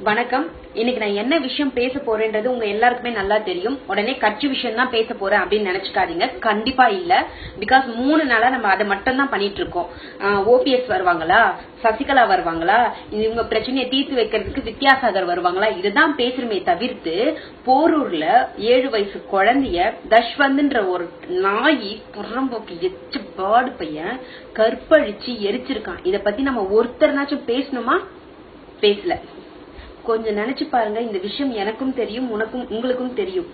வணக்கம். இன்னைக்கு நான் என்ன விஷயம் பேச போறேன்றது உங்க எல்லாருக்குமே நல்லா தெரியும். உடனே கட்சி விஷயம் தான் பேச போறேன் அப்படின்னு நினைச்சுக்காதீங்க. கண்டிப்பா இல்ல. பிகாஸ் 3 நாளா நம்ம அதை மட்டும் தான் பண்ணிட்டு இருக்கோம். ஓபிஎஸ் வருவாங்களா, சசிகலா வருவாங்களா, இவங்க பிரச்சனையை தீர்த்து வைக்கிறதுக்கு வித்யாசாகர் வருவாங்களா, இதுதான் பேசுறமே தவிர்த்து போரூர்ல 7 வயசு குழந்தைய தஷ்வந்த்ன்ற ஒரு நாயி புறம்போக்கு எச்ச பாடு பையன் கற்பழிச்சு எரிச்சிருக்கான். இத பத்தி நம்ம ஒருத்தர்னாச்சும் பேசணுமா? பேசல. கொஞ்சம் நினைச்சு பாருங்க. இந்த விஷயம் எனக்கும் தெரியும், உங்களுக்கும் தெரியும்.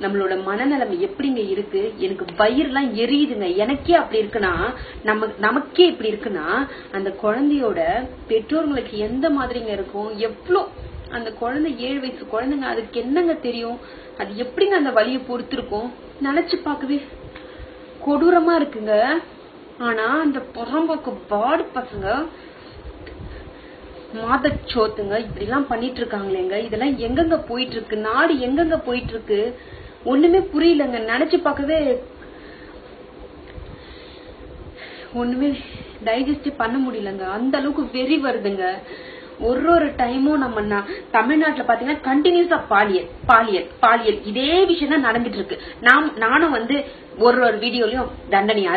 நம்மளோட மனநிலைமை எப்படிங்க இருக்கு? எனக்கு வயிறுலாம் எரியுதுங்க. எனக்கே அப்படி இருக்குன்னா, நமக்கே இப்படி இருக்குன்னா, அந்த குழந்தையோட பெற்றோர்களுக்கு எந்த மாதிரிங்க இருக்கும்? எவ்வளோ அந்த குழந்தை 7 வயசு குழந்தைங்க, அதுக்கு என்னங்க தெரியும்? அது எப்படிங்க அந்த வலியை பொறுத்திருக்கும்? நினைச்சு பார்க்கவே கொடூரமா இருக்குங்க. ஆனா அந்த புறம்போக்கு பாடு பசங்க மாதச்சோத்துங்க இப்படி எல்லாம் பண்ணிட்டு இருக்காங்களேங்க. இதெல்லாம் எங்கெங்க போயிட்டு இருக்கு? நாடு எங்கெங்க போயிட்டு இருக்கு? ஒண்ணுமே புரியலங்க. நினைச்சு பார்க்கவே ஒண்ணுமே டைஜஸ்ட் பண்ண முடியலங்க. அந்த அளவுக்கு வெறி வருதுங்க. ஒரு டைமும் நம்ம தமிழ்நாட்டுல பாத்தீங்கன்னா கண்டினியூஸா பாலியல் இதே விஷயம் தான் நடந்துட்டு இருக்கு. நானும் ஒரு வீடியோலயும் தண்டனையை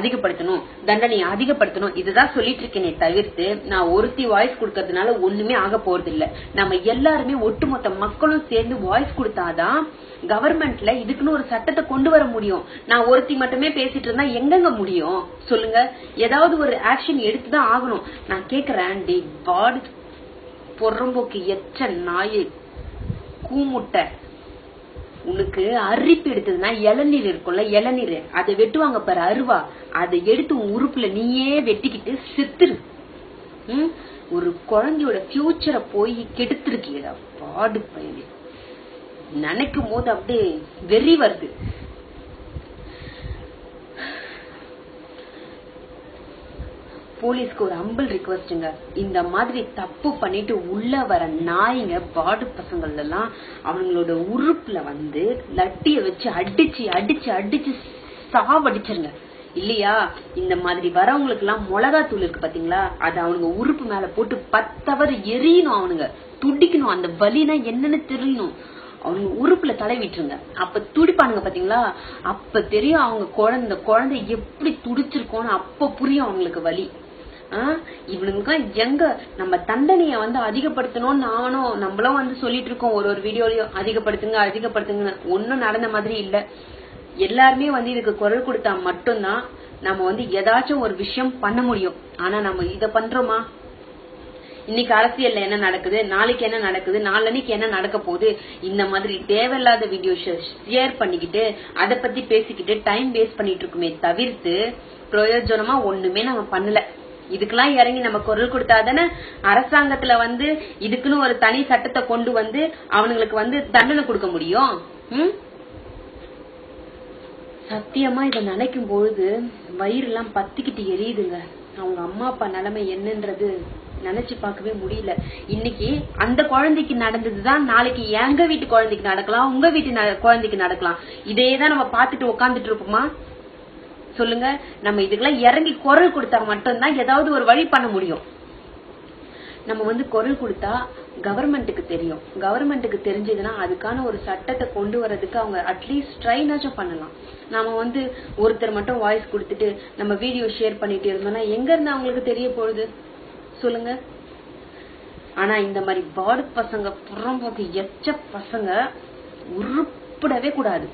அதிகப்படுத்தணும் இதுதான் சொல்லிட்டு இருக்கேனே தவிர்த்து நான் ஒருத்தி வாய்ஸ் கொடுக்கறதுனால ஒண்ணுமே ஆக போறது இல்ல. நம்ம எல்லாருமே ஒட்டுமொத்த மக்களும் சேர்ந்து வாய்ஸ் கொடுத்தாதான் கவர்மெண்ட்ல இதுக்குன்னு ஒரு சட்டத்தை கொண்டு வர முடியும். நான் ஒருத்தி மட்டுமே பேசிட்டு இருந்தா எங்கெங்க முடியும் சொல்லுங்க? ஏதாவது ஒரு ஆக்ஷன் எடுத்துதான் ஆகணும். நான் கேக்குறேன், டே பாடு பொறம்போக்கு எச்ச நாயை கூமுட்டை, உனக்கு அரிப்பு எடுத்ததுன்னா இளநீர் இருக்கும்ல, இளநீர் அதை வெட்டுவாங்க பாரு, அருவா, அதை எடுத்து உன் உறுப்புல நீயே வெட்டிக்கிட்டு செத்துரு. ஒரு குழந்தையோட ஃபியூச்சரை போய் கெடுத்துருக்கீடா பாடு பையன். நினைக்கும் போது அப்படியே வெறி வருது. போலீஸ்க்கு ஒரு ஹம்பிள் ரிக்வெஸ்ட்ங்க. இந்த மாதிரி தப்பு பண்ணிட்டு உள்ள வர நாய்ங்க பாடு பசங்கள் எல்லாம் அவங்களோட உறுப்புல லட்டிய வச்சு அடிச்சு அடிச்சு அடிச்சு சாவடிச்சிருங்க. இல்லையா, இந்த மாதிரி வரவங்களுக்கு எல்லாம் மிளகாத்தூள் இருக்கு பாத்தீங்களா, அது அவனுங்க உறுப்பு மேல போட்டு 10 hour எரியணும். அவனுங்க துடிக்கணும். அந்த வலினா என்னன்னு தெரியணும். அவங்க உறுப்புல தடவிட்டுருங்க. அப்ப துடிப்பானுங்க பாத்தீங்களா, அப்ப தெரியும் அவங்க குழந்தை எப்படி துடிச்சிருக்கோன்னு. அப்ப புரியும் அவங்களுக்கு வலி. இவனுங்க எங்க நம்ம தண்டனைய அதிகப்படுத்தணும்னு நம்மளும் சொல்லிட்டு இருக்கோம். ஒரு வீடியோலயும் அதிகப்படுத்துங்க. ஒன்னும் நடந்த மாதிரி இல்ல. எல்லாருமே இதுக்கு குரல் கொடுத்தா மட்டும்தான் நம்ம ஏதாச்சும் ஒரு விஷயம் பண்ண முடியும். ஆனா நம்ம இத பண்றோமா? இன்னைக்கு அரசியல்ல என்ன நடக்குது, நாளைக்கு என்ன நடக்குது, நாளன்னைக்கு என்ன நடக்க போகுது, இந்த மாதிரி தேவையில்லாத வீடியோ ஷேர் பண்ணிக்கிட்டு அதை பத்தி பேசிக்கிட்டு டைம் வேஸ்ட் பண்ணிட்டு இருக்குமே தவிர்த்து பிரயோஜனமா ஒண்ணுமே நம்ம பண்ணல. இதுக்கெல்லாம் இறங்கி நம்ம குரல் கொடுத்தாதானே அரசாங்கத்துல இதுக்குன்னு ஒரு தனி சட்டத்தை கொண்டு அவனுங்களுக்கு தண்டனை கொடுக்க முடியும். சத்தியமா இத நினைக்கும் பொழுது வயிறு எல்லாம் பத்திக்கிட்டு எரியுதுங்க. அவங்க அம்மா அப்பா நிலைமை என்னன்றது நினைச்சு பார்க்கவே முடியல. இன்னைக்கு அந்த குழந்தைக்கு நடந்ததுதான் நாளைக்கு எங்க வீட்டு குழந்தைக்கு நடக்கலாம், உங்க வீட்டு குழந்தைக்கு நடக்கலாம். இதேதான் நம்ம பாத்துட்டு உட்காந்துட்டு இருப்போமா சொல்லுங்க? நம்ம இதுக்கெல்லாம் இறங்கி குரல் கொடுத்தா மட்டும்தான் ஏதாவது ஒரு வழி பண்ண முடியும். நம்ம குரல் கொடுத்தா கவர்மெண்ட்டுக்கு தெரியும். கவர்மெண்ட்டுக்கு தெரிஞ்சதுன்னா அதுக்கான ஒரு சட்டத்தை கொண்டு வரதுக்கு அவங்க அட்லீஸ்ட் ட்ரைனாச்சும் பண்ணலாம். நாம ஒருத்தர் மட்டும் வாய்ஸ் கொடுத்துட்டு நம்ம வீடியோ ஷேர் பண்ணிட்டு இருந்தோம்னா எங்க இருந்து அவங்களுக்கு தெரிய போகுது சொல்லுங்க? ஆனா இந்த மாதிரி பாடு பசங்க புறம்போக்கு எச்ச பசங்க உருப்படவே கூடாது.